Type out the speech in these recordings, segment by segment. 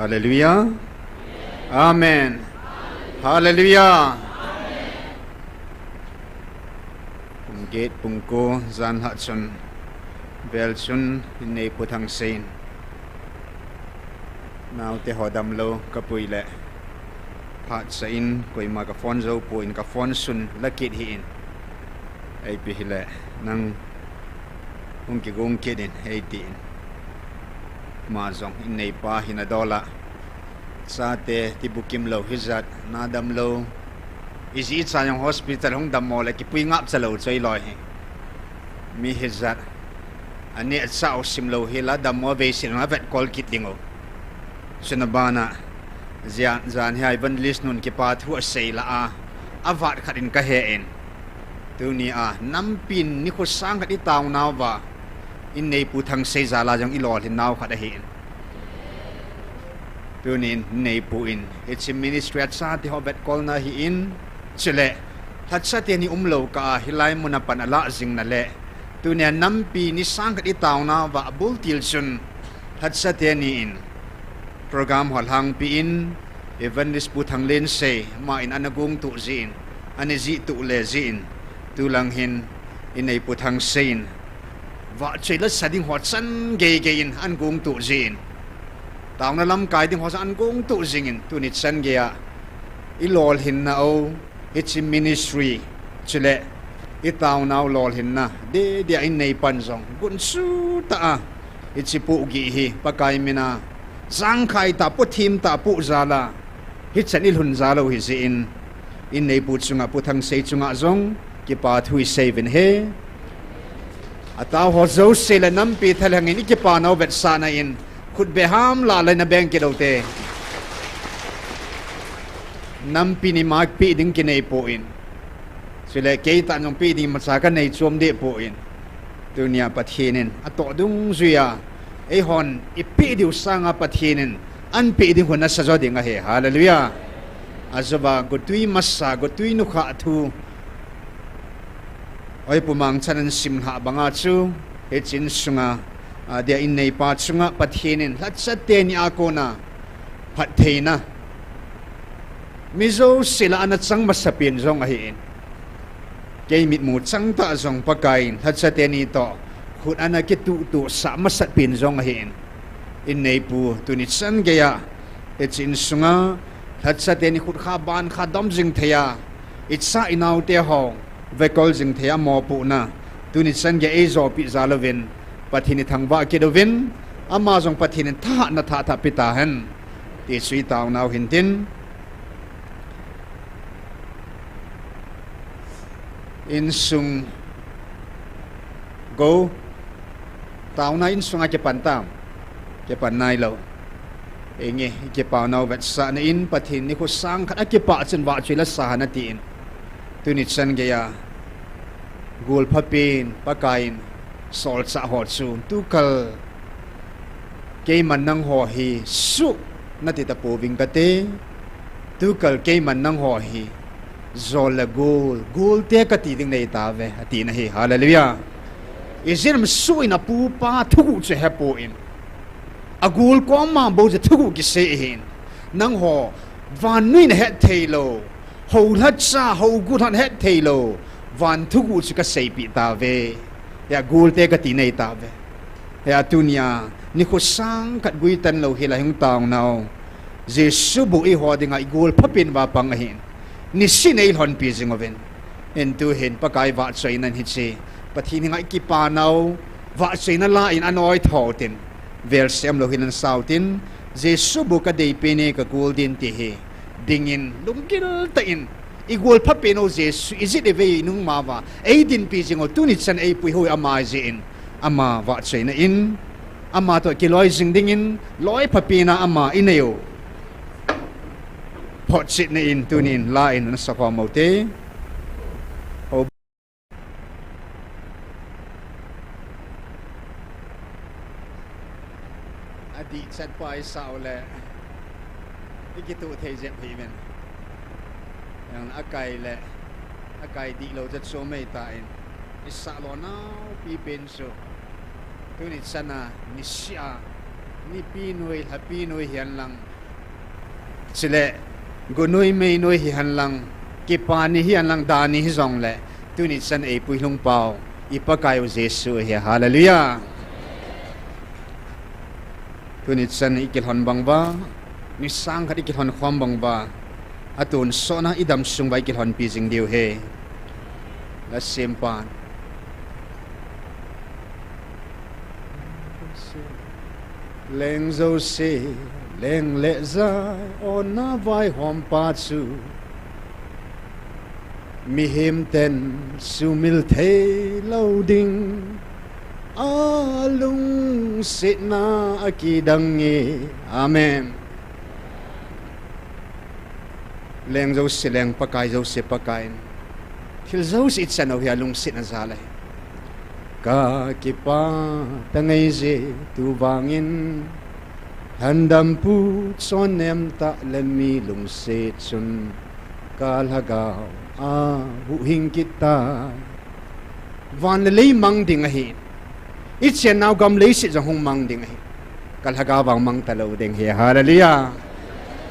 Hallelujah. Amen. Hallelujah. Gate pungko zan hatsun belsun nei putang sein. Now te hodam lo kapui le pat sain koi ma ka phone zo puin ka phone sun lakit hi in ai pi hile nang ungki gung kidin 18 ma zong in nei pa hina dola sa te tibukim lo hizat nadam lo isi sa yung hospital hong damo le ki pui ngap sa lo choi loi mi hizat ani at sa osim lo hila damo ve sin na vet call kit dingo sunabana zan hai van list nun ki pa thu sei la a avat khatin ka he en tu ni a nampin ni ko sang ka di taw naw ba in nei pu thang sei za la jang ilol hin naw khat a he tu ni nei pu in it's a ministry at sa ti hovet call na hi in chile that sa ti ni umlo ka hilai mun na panala jing na le tu ni nampi ni sang ka di taw na ba bul til sun that sa ti ni in program hol hang pi in evangelist pu thanglensei ma in anagung tu zin ane zi tu le zin tu lang hin in ei pu thang sein wa chela sading hot san ge ge in an gung tu zin taw na lam kai ding ho san gung tu zing in tu ni san ge a I lol hin na o it's a ministry chile I taw now lol hin na de dia in nei pan zong gun su ta it's pu gi hi pakai mina sang khai ta pu thim ta pu zala hi chanil hun zalo hi zin in nei pu chunga pu thang sei chunga zong ki pa thui seven he ataw ho zo se la nam pi thalang in ki pa no vet sa na in khut be ham la la na bank ki do te nam pi ni mak pi ding ki nei po in sile ke ta nong pi ding ma sa ka nei chom de po in dunia pathinin ato dung zuya ei hon ipi diu sanga pathinin an pi ding hona sa zo ding a he hallelujah azaba gotui masa gotui nu kha thu oi pumang chanan sim ha banga chu he chin sunga dia in nei pa chunga pathinin latsa te ni akona phatheina mizo sila ana chang masapin zong a hi in ke mit mu chang ta zong pakain latsa te ni to khut ana ke tu sa masat pin zong a hi in nei pu tu ni chan ge ya he chin sunga latsa te ni khut kha ban kha dom jing theya itsa inau te ho vekol jing theya mo pu na tu ni chan ge e zo pi zalovin pathini thangwa ke dovin ama jong pathinin tha na tha pita han ti sui taw naw hintin in sung go taw na in sunga ke pantam ke panai lo enge ke pa naw vet sa na in pathin ni ko sang khat ke pa chen wa chila sa na tin tu ni chan ge ya gol phapin pakain sol sa hot su tu kal ke man nang ho hi su na ti ta po ving ka te tu kal ke man nang ho hi zol la gol te ka ti ding nei ta ve ati na hi hallelujah izin su ina pu pa thu che hapo in agul ko ma bo je thu ki se hin nang ho van nui na het thailo ho lat sa ho gu than het thailo van thu chi ka sei pi ta ve ya gul te ka ti nei ta ve ya tunia ni ko sang kat gui tan lo hila hung taw naw jesu bu I ho dinga I gul phapin ba pang hin ni sinei hon pi jing oven en tu hin pakai wa choi nan hi chi pathi ni ngai ki pa naw wa choi na la in anoi thotin ver sem lo hin an sautin jesu bu ka dei pe ne ka gul din ti he dingin lungkil ta in igol phapeno jesu is it eve nung ma wa ei din pi jing o tu ni chan ei pui hoi ama je in ama wa choi na in ama to ki loi jing ding in loi phapina ama ineo pot sit na in tunin la in sa ko mo te adi chat pai sa ole ikitu thei je phi men yang akai di lo jat so mai ta in isa lo na pi pen so tu ni sana ni sia ni pinoi happy noi hian lang chile gunoi mei noi hi han lang ki pa ni hi an lang da ni hi zong le tu ni san ei pui lung pau ipakai u Jesu hi hallelujah tu ni san ikil hon bang ba ni sang khat ikil hon khom bang ba atun sona idam sung bai ikil hon pi jing diu he la sempan leng zo se leng le zai on na vai hom pa chu mi him ten sumil the loading alung sit na akidang nge amen leng zo se leng pakai zo se pakai thil zo si chano hi alung sit na zalai ka kipa tangai je tu wangin handam pu chonem ta lemi lung se chun kalhagao a hu hing kita van le mang ding a hi it chen naw gam le si jong hong mang ding a hi kalhaga wang mang ta lo ding he hallelujah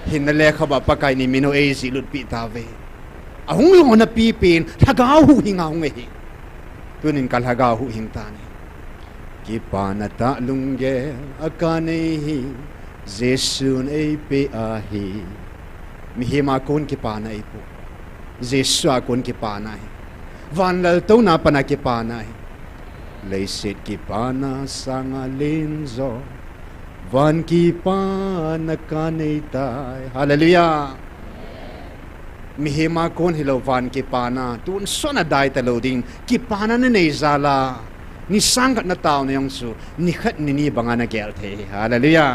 hin le khaba pakai ni mino e si lut pi ta ve a hung lo na pi pin thaga hu hinga hung e tunin kalhaga hu hing ta ni ki panata lungge akane hi jesun e pe a hi mi hema kon ki pana e pu jesu a kon ki pana hi van lal to na pana ki pana hi lei sit ki pana sanga lenzo van ki pana kane tai hallelujah mi hema kon hilo van ki pana tun sona dai ta loading ki pana na nei zala ni sangat na tao na yung su ni khat ni banga na gel the hallelujah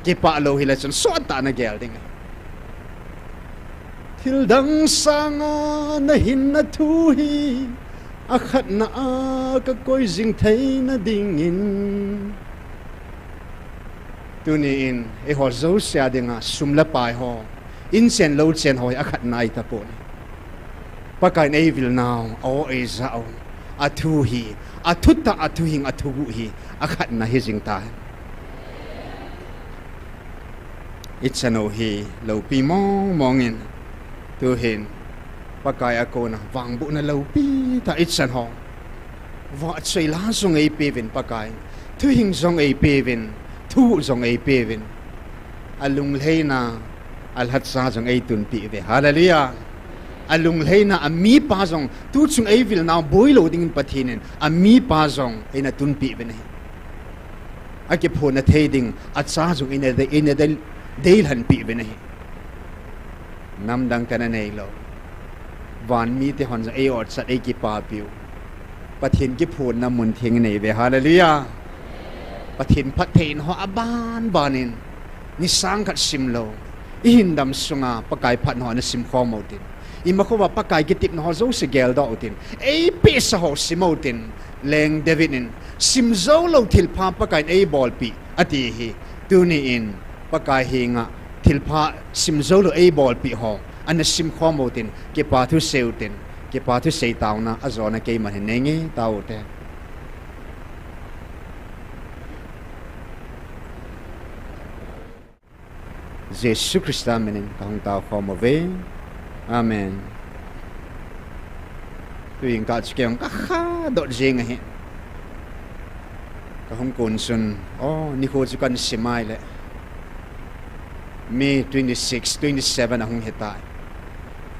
ki pa lo hila chun so ta na gel ding thil dang sanga na hin na thu hi a khat na a ka koi jing thai na ding in tuni in e ho zo sia dinga sumla pai ho in sen lo chen hoi a khat nai ta pon pakai nei vil now o e zao a thu hi a thutta a thu hing a thu hi a khat na hi jing ta it's an o hi lo pi mong in tu hin pakai a ko na wang bu na lo pi ta it's an ho wa chei la song ei pe vin pakai thu hing song ei pe vin thu song ei pe vin alung leina al hat sa song ei tun pi ve hallelujah alung leina ami pa song tu chung ei vil now boy lo ding pathinen ami pa song ina tun pi ve nei ake phona theding a cha song ina de deil han pi ve nei nam dang kana nei lo van mi te hon ei or sat ei ki pa piu pathin ki phon na mun thing nei ve hallelujah pathin pathin ho aban banin ni sang khat sim lo i hindam sunga pakai phat ho na sim kho mo tin i ma kho wa pakai ki tip no zo se gel do tin ei pe sa ho simotin leng devinin sim zo lo thil pha pakai ei bol pi ati hi tu ni in pakai hinga thil pha sim zo lo ei bol pi ho an sim kho mo tin ke pa thu seu tin ke pa thu sei taw na azona ke man ne nge taw te Jesus Christ amen kang taw kho mo ve amen tuing ka chkem ka kha do jing he ka hong kon sun ni kho chu kan simai le May 26, 27 ahong hetai.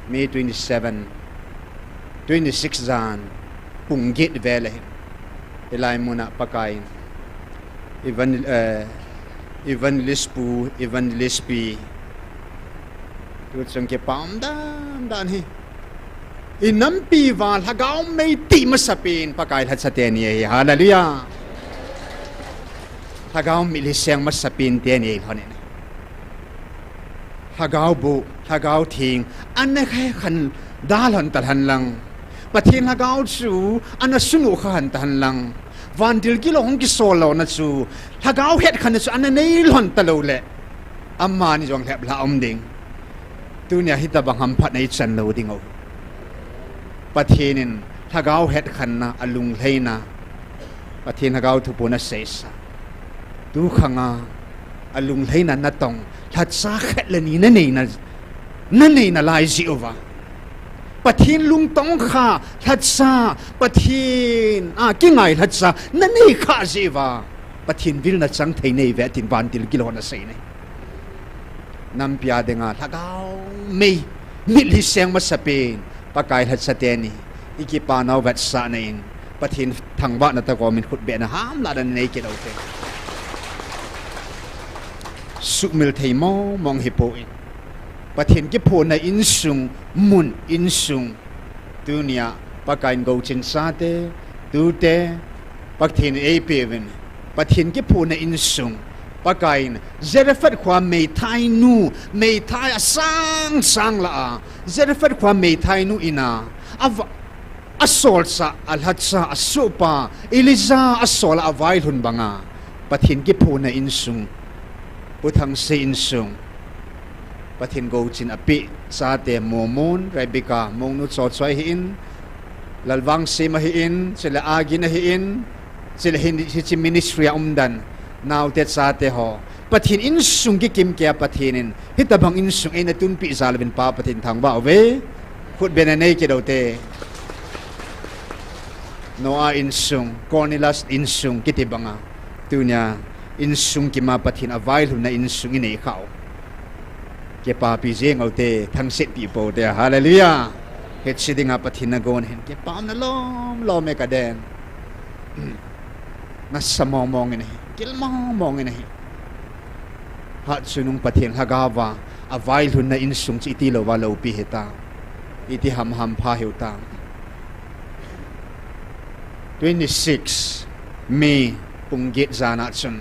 May 27, 26 zan punggit vele. Ilay mo na pakain. Evangelist pi. Tutsang ke paamdam dan hi. Inampi val hagaw may ti masapin pakain hat sa tenye. Hallelujah. Hagaw miliseng masapin tenye honin. Hagaw bu, hagaw ting, anna kay kan dalan talhan lang. Patin hagaw su, anna sunu kan talhan lang. Vandil kilo hong kisolo na su, hagaw het kan su, anna nailon talole. Amma ni jong hep la omding. Tu niya hitabang hampat na itsan lo dingo. Patinin hagaw het kan na alung lay na. Patin hagaw tupo na sesa. Tu kanga alung lei na natong that sa khat le ni na nei na lai ziova pathin lung tong kha that sa pathin kingai that sa na nei kha ziwa pathin vil na chang thei nei ve tin ban til kilo na sei nei nam pia denga thagau mei mi li seng ma sapin pakai that sa te ni iki pa nau vet sa nein pathin thang ba na ta ko min khut be na ham la dan nei ke dau te sukmil thei mo mong hi po in pathin ki pho na in sung mun in sung tunia pakain go chin sa te tu te pathin ei peven pathin ki pho na in sung pakain zerafat khwa mei thai nu mei thai sang la zerafat khwa mei thai nu ina asol sa alhat sa asupa iliza asol avai hun banga pathin ki pho na in sung puthang se in sung pathin go chin api sa te momon rebika mong nu cho choi hi in lalwang se ma hi in sila agi na hi in sila hin chi ministry umdan now te sa te ho pathin in sung ki kim kya pathinin hitabang in sung ena tun pi zalvin pa pathin thang ba ve khut bena nei ke dote noa in sung cornelas in sung kitibanga tunya in sung ki ma pathin avail hu na in sung inei khao ke pa pi jeng autte thang set pi po te hallelujah het sidinga pathin na gon hen ke pa na lom me ka den na samomong ine kil mong ine hat sunung pathin hagawa avail hu na in sung chi ti lo wa lo pi heta iti ham pha heuta 26 May punggit zana chun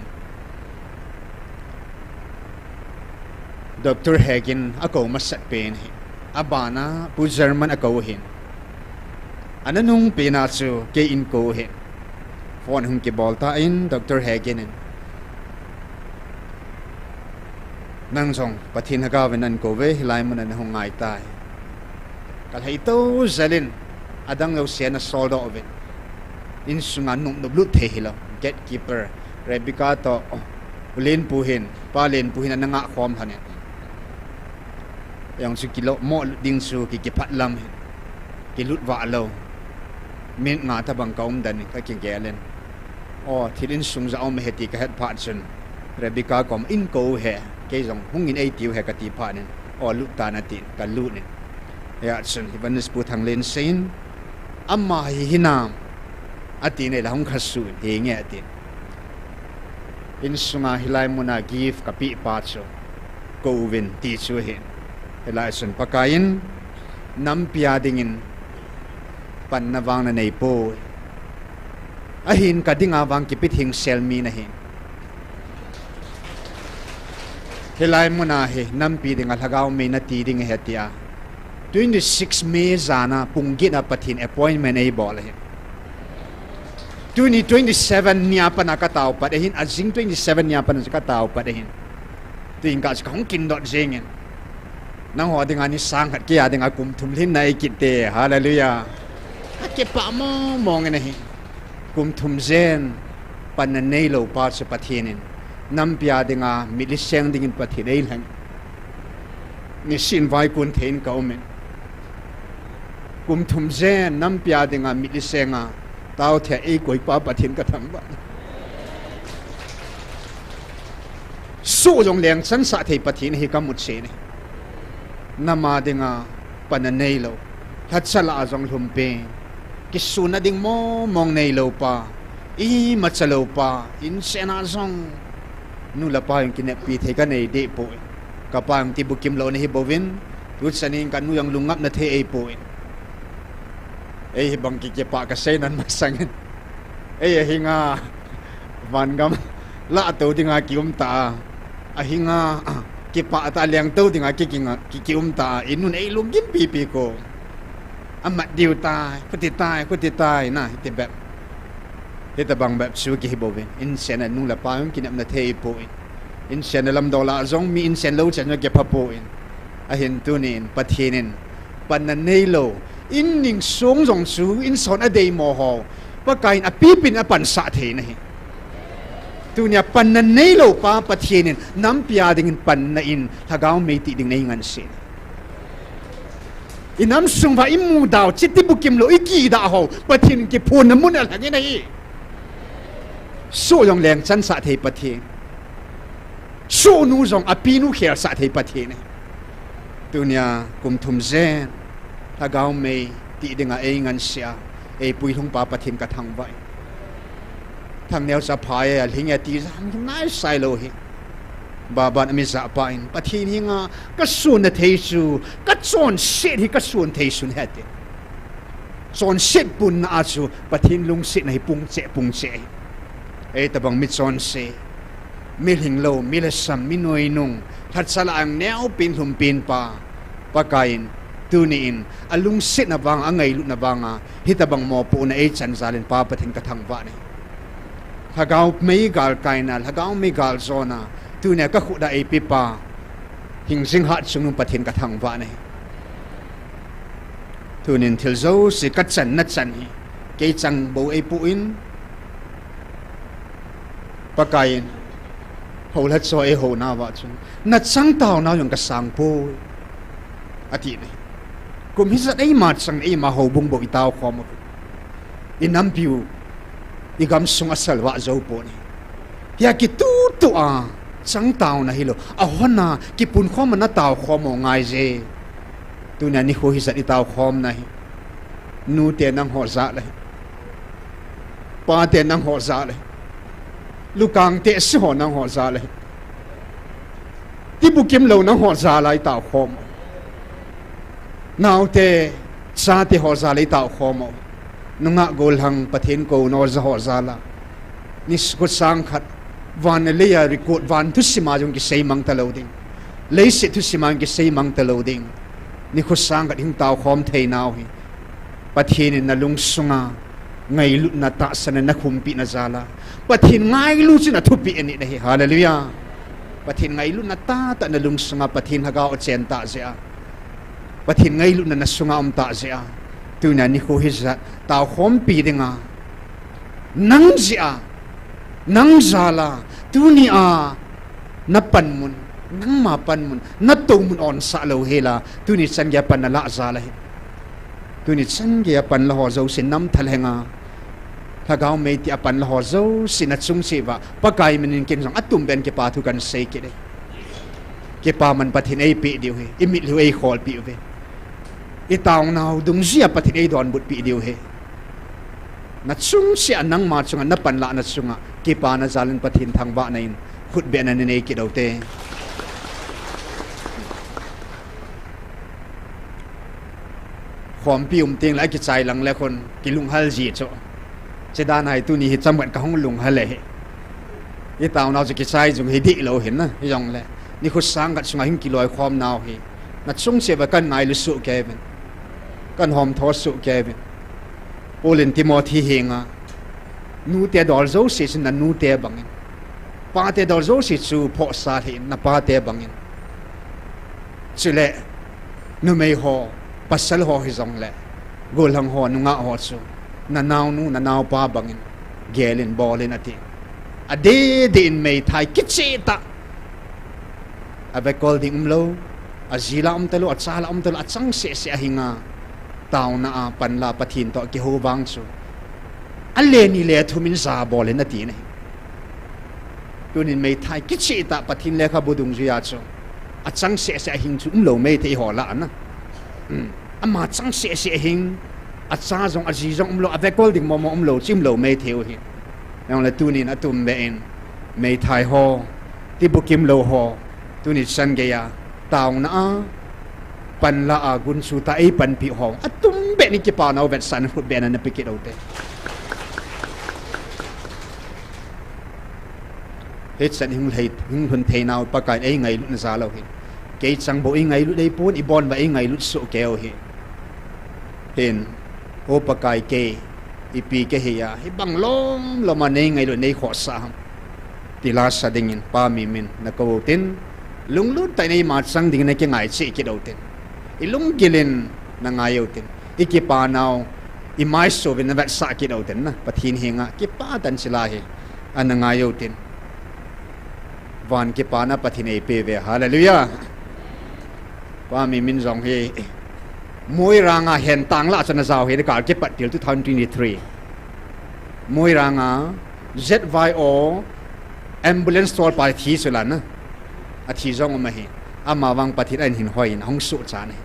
Dr. Hagin ako masat pen abana pu German ako hin ananung pinachu ke in ko hin phone hung ke bolta in Dr. Hagin nang jong pathin haga venan ko ve hilai mun an hung ngai tai kal hai to zalin adang lo sian soldo of it in sunga nung no blut the hilo gatekeeper Rebecca to len puhin pa len puhin nanga khom hanen yang su kilo mo ding su ki phat lam ki lut wa lo min nga ta bang kaum dan ka ki gelen o thilin sung za om heti ka het pha chun Rebecca kom in ko he ke jong hung in ai tiu he ka ti pha nen o lut ta na ti ka lut nen ya chun hibanis pu thanglensei amma hi hinam ati ne lahung khasu he nge ati in sunga hilai muna give kapi pa cho ko win ti chu he hilai sun pakain nam pia dingin pan na wang na nei po ahin ka dinga wang ki pithing sel mi na hin hilai muna he nam pi dinga lagaw me na ti ding he tia 26 May zana punggit na pathin appointment ai bol he 27 niya pa nakataw pa dahin azing 27 niya pa nakataw pa dahin tuing ka sa kong kindot zingin nang ho dinga ni sang hat kya dinga kum thumlin na ikite hallelujah at ke pa mo mong na hi kum thum zen pananei lo pa sa pathinin nam pya dinga miliseng dingin pathinei lang ni sin vai kun thein ka umen kum thum zen nam pya dinga milisenga tao thẻ ấy của pa pathin ka thang ba su jong leng san sa thei pathin hi ka mut se ne nama dinga pananei lo that sala jong lumpe ki su na ding mo mong nei lo pa i ma chalo pa in sena jong nu la pa yung kinep pi thei ka nei de po ka pa yung tibukim lo ne hi bovin tu sanin kan nu yang lungap na thei ei po eh bang kikipa kasi nan masangin hinga van gam la to dinga kium ta hinga kipa ta liang to dinga kikium ta inun ei lum gim pipi ko amat diu ta kuti tai na hitebep hitabang bep su ki hibovin in sena nu la paum kinam na thei po in sena lam dola zong mi in sen lo chen ke papo in ahin tunin pathinin pananei lo in ning sung jong su in son a dei mo ho pa kain a pipin a pan sa the na hi tu nia pan na nei lo pa pathianin nam pia ding pan na in thagau me ti ding nei ngan se inam sung va imu daw chiti bukim lo iki da ho pathin ki phun na mun al hagi nei so yong leng chan sa thei pathin so nu jong api nu kher sa thei pathin tu nia kum thum zen thagau me ti dinga e ngan sia e pui thung pa pathin ka thang vai Thangneo sa phai al hinga ti jam nai sai lo hi baba mi za pa in pathin hinga ka sun na thei su ka chon set hi ka sun thei sun hate chon set pun na chu pathin lung sit nei pung che e tabang mi chon se mi hing lo mi la sam mi noi nung that sala ang neo pin hum pin pa pakain tuni in alung sit na bang angai lu na banga hitabang mo pu na e chan zalin pa pathin ka thang ba nei hagaw may gal kainal hagaw may gal zona tu ne ka khuda e pipa hingsing hat sung pathin ka thang wa nei tu nin thil zo si ka chan na chan hi ke chang bo e pu in pakain hola cho e ho na wa chung na chang taw na yong ka sang po ati nei kum hi zat ei ma chang ei ma ho bung bo itaw khom inam piu igam sung asal wa zo po ni ya ki tu a chang taw na hilo a hona ki pun khom na taw khom mo ngai je tu na ni ho hi zat itaw khom na hi nu te nang ho za le pa te nang ho za le lukang te si ho nang ho za le ti bu kim lo nang ho za lai taw khom naw te sa te ho za lai taw khom nunga golhang pathin ko no za ho zala nis ko sang khat van leya record van thu sima jong ki sei mang ta loading lei se thu sima ki sei mang ta loading ni ko sang ka ding taw khom thei naw hi pathin na lung sunga ngai lu na ta sana na khum pi na zala pathin ngai lu china thu pi ani na hi hallelujah pathin ngai lu na ta na lung sunga pathin haga o chen ta zia pathin ngai lu na sunga ta zia tu na ni ko hiza taw khom pi dinga nang zia nang zala tu ni a na pan mun nang ma pan mun na to mun on sa lo hela tu ni chan ya pan na la zala hi tu ni chan ya pan la ho zo sin nam thalhenga thagaw me ti apan la ho zo sin na chung siwa pakai min kin jong atum ben ke pa thu kan sei ke de ke pa man pathin ei pi diu he imi lu ei khol pi ve itaw naw dung zia pathin ei don but pi diu he na chung si anang ma chung na pan la na chunga ki pa na zalin pathin thang ba nain khut be na ne nei ki dote khom pi ting la ki chai lang le khon ki lung hal ji cho che da nai tu ni hi cham ban ka hong lung hal le itaw naw ki chai jung hi di lo hin na yong le ni khu sang ga chunga hin ki loi khom naw hi na chung se ba kan ngai lu su ke ben kan hom tho su ke ben Olin Timothy hinga nu te dol zo si na nu te bangin pa te dol zo si chu pho sa hi na pa te bangin chile nu mei ho pasal ho hi zong le gol hang ho nu nga ho chu na naw pa bangin gelin bolin ati ade din mei thai kichi ta ave kol ding umlo azila talo at sala talo at sang se hinga taw na pan la pathin to ki ho bang chu alle ni le thumin sa bol na ti ne tunin mei thai ki chi ta pathin le kha budung zia chu a chang se hing chu lo mei thei ho la na ama chang se hing a cha jong a ji jong lo ave kol ding mo lo chim lo mei theu hi nang le tunin atum be en mei thai ho ti bukim lo ho tunin san ge ya taw na pan la agun su ta ai pan pi hong atum be ni ki pa na vet san fu be na pikit ote het san hing hun thei naw pa kai ai ngai lu na za lo hi ke chang bo ai ngai lu dei pon i bon ba ai ngai lu su ke o hi ten o pa kai ke i pi ke he ya hi bang lom lo ma nei ngai lu nei kho sa ti la sa dingin pa mi min na ko tin lung lu tai nei ma chang ding na ke ngai chi ki do ten ilung gilin na ngayotin ikipa naw imai so vin na sa ki do ten na pathin hinga ki pa tan sila hi an ngayotin van ki pana pathine pe ve hallelujah pa mi min jong he moi ranga hen tang la chana zaw he ka ke patil 2023 moi ranga ZYO ambulance tol pa thi sulan a thi jong ma hi ama wang pathit an hin hoin hong su cha ne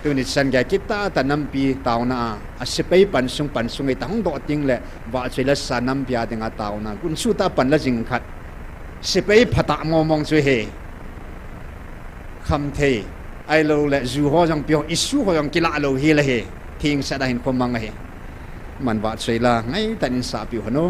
tu ni san ga kita tanam pi tauna a sepei pan sung ai tang do ting le wa chela sanam pia denga tauna kun su ta pan la jing khat sepei phata ngomong chu he kham the ai lo le zu ho jang pyo isu ho jang kila lo hi le he thing sa da hin khom mang he man wa chela ngai tan sa pi hono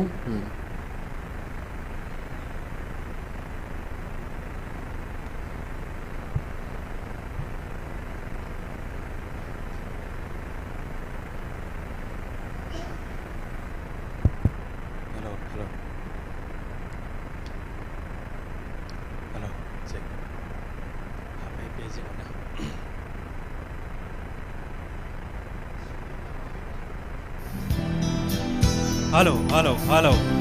Hello.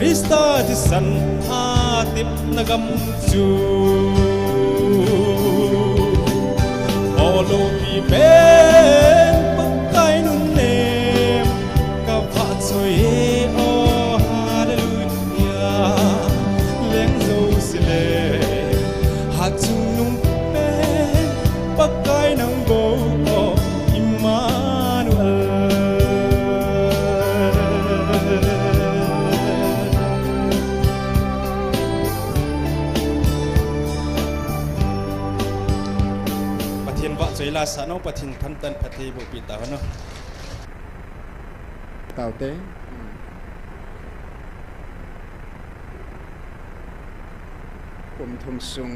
Krista di san atip nagam chu lo pi ben pakai nun nem ka pha choi o hallelujah leng zo sile ha chung nung ben pakai nang go la sa no pathin tham tan phathi bu pi ta no tao te kum thum sung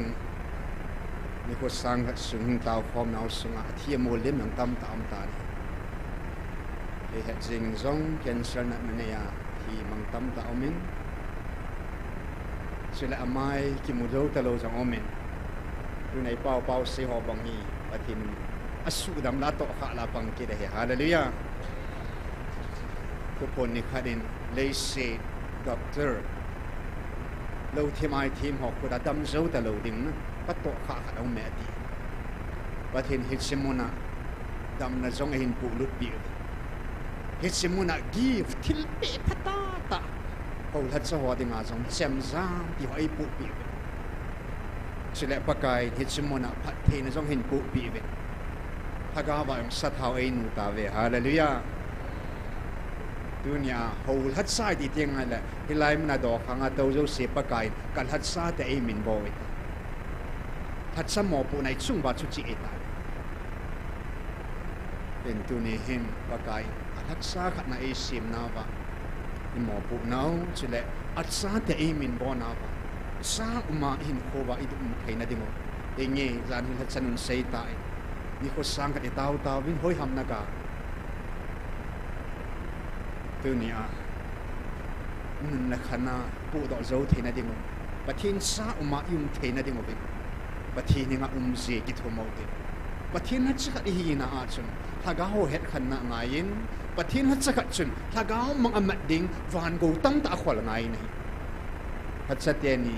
ni ko sang hat sung tao khom nau sung a thi mo lim nang tam tam ta ni he jing zong cancer na ne ya hi mang tam ta omin sila amai ki mu do ta lo jang omin tu nei pau pau se ho bang hi pathin asu dam la to kha la pang ki de hallelujah ko pon ni khadin lei se doctor lo thimai thim hok ko da dam zo ta lo ding na pat to kha kha dau me ti pathin hit simona dam na zong hin pu lut bi hit simona give til pe phata ta ko la cha ho ding a zong chem zam ti hoi pu bi sila pakai hit simona phat the na zong hin pu bi ve haga ba yung sat hau ai nu ta ve hallelujah dunia hol hat sai di tiang ala hilai mna do khanga to zo se pakai kan hat sa te ai min bo we hat sa mo pu nai chung ba chu chi eta pen tu ni him pakai hat sa khat na ai sim na ba ni mo pu nau chile at sa te ai min bo na ba sa uma hin ko ba i dum thei na dingo enge zan hin hat sanun sei ta ni ko sang ka tao tao vin hoi ham na ka tu ni a nun na khana pu do zo the na ding pathin sa uma yum the na ding obi pathin ni nga je ki thomo de pathin ha cha hi na a chun thaga ho het khan na ngain pathin ha cha chun thaga mang amat ding van go tam ta khol ngai nei ha cha te ni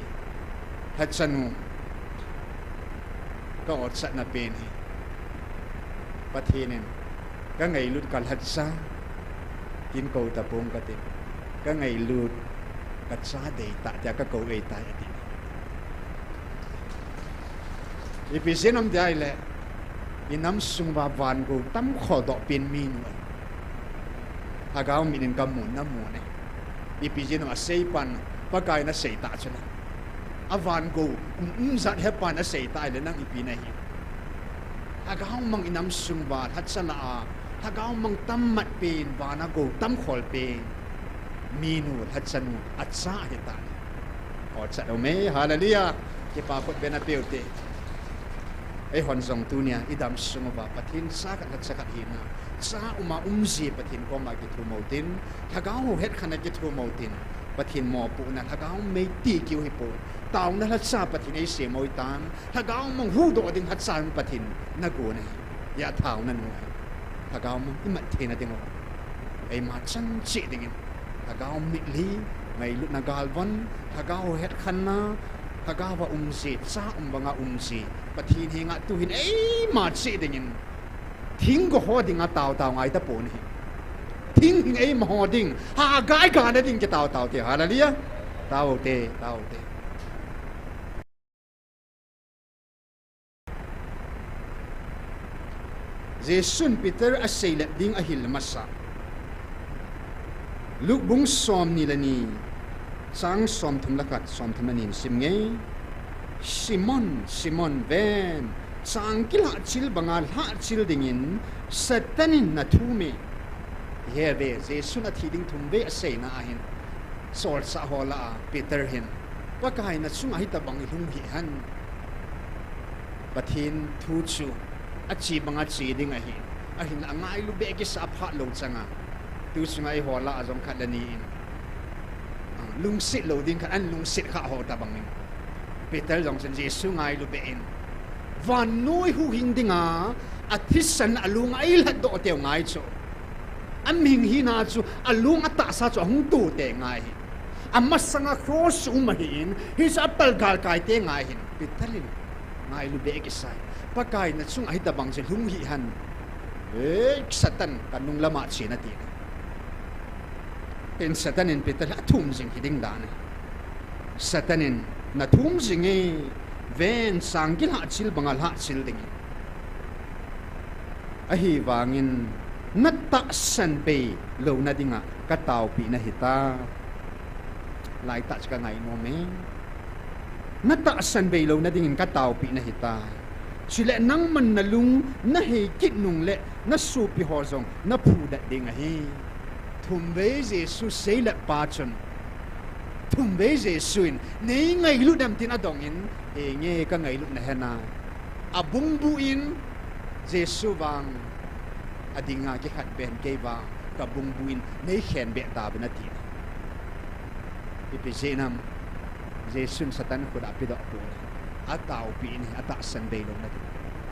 ha chanu ka ot sa na pen hi pathinen ka ngai lut kal hat sa tin ko ta pong ka tin ka ngai lut ka sa de ta ja ka ko e ta ti ipisinam dai le inam sung ba van go tam kho do pin min ha ga min kam mun na mu ne ipisinam a sei pan pa kai na sei ta chana a van go zat he pan a sei ta le nang ipi na hi hagaw mang inam sungba hat sana a hagaw mang tam mat pen bana go tam khol pen minu hat sanu at sa hita o cha do me hallelujah ke pa ko bena peute ai hon zong tu nia idam sungba pathin sa ka hat sa ka hina sa uma umji pathin ko ma ki thu motin hagaw het khana ki thu motin pathin mo pu na hagaw me ti ki hi po tao na hat sa pathin ai se moi tan hagaw mong hu do ding hat sa pathin na go ne ya thao na nu hagaw mong imat the na ding ai ma chan chi ding hagaw mi li ngai lu na galvan hagaw het khanna hagaw wa umji sa banga umji pathin hinga tu hin ai ma chi ding thing go ho ding a tao tao ngai ta po ni thing hing ai ma ho ding ha gai ga na ding ke tao tao te hallelujah tao te Jesun Peter a seilat ding a hil masa luk bung som ni lani sang som thum lakat som thamanin sim nge Simon ben sang kila chil bangal ha chil dingin satanin na thume heve Jesun a thiding thumbe a sei na ahin sol sa hola Peter hin wakai na chung ahita bang ilung hi han pathin thu chu achi banga chi ding ahin angai lu be ki sa pha lo changa tu sungai hola azong khalani in lung sit lo ding khan an lung sit kha ho ta bangin Peter jong chen Jesu ngai lu be in van noi hu hing dinga athisan alung ai la do te ngai cho am hing hi na chu alung ata sa cho hung tu te ngai amma sanga cross umahin his apple gal kai te ngai hin Peter ngai lu be ki sai pakai na chung ai da bang je lung hi han satan kanung lama china ti in satanin pital athum jing hiding dan satanin na thum jing e ven sangil ha chil bangal ha chil ding a hi wangin natta san pe lo na dinga ka taw pi na hita lai ta ka ngai no me natta san pe lo na dingin ka taw pi na hita sile nang man na lung na he kit nung le na su pi ho zong na phu da ding a hi thum ve jesu sei la pa chon thum ve jesu in nei ngai lu dam tin adong in e nge ka ngai lu na hena abung bu in jesu wang adinga ki khat ben ke ba ka bung bu in nei khen be ta ba na ti ipi jenam jesu satan ko da pi do po ataw pi ni ata san be lo na ti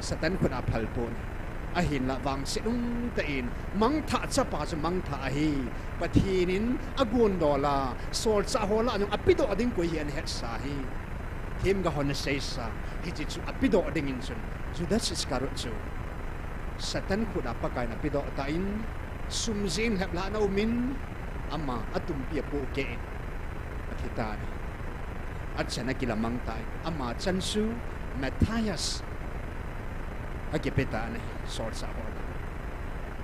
satan ko da phal po a hin la wang se dung ta in mang tha cha pa cha mang tha hi pathinin agun dola sol cha hola ang apido ading ko hian het sa hi him ga hon sei sa hi chi chu apido ading in sun judas iskarot chu satan ko da pakai na pido ta in sumjin hep la na umin ama atum pia po ke athita ni at sana kilamang tay ama chansu Matthias agipeta ni sort sa hola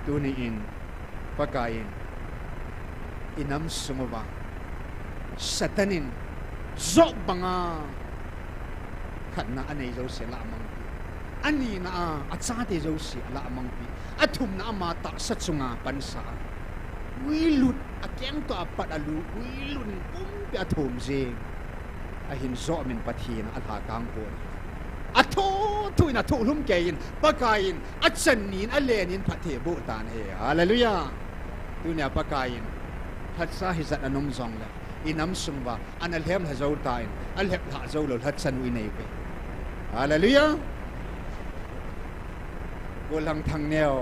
tuni in pagkain inam sumaba satanin zok banga khatna anei zo se lamang ani na achate zo se lamang pi athum na ma ta sachunga pansa wilut akyang to apat alu wilun pe athum je ahin zo min pathin alha kang po atho tuina thu lum kein pakain achanin alenin pathe bu tan he hallelujah tunia pakain hatsa hizat anom zong la inam sungwa analhem hazo tain alhep ha zo lo hatsan wi nei pe hallelujah golang Thangneo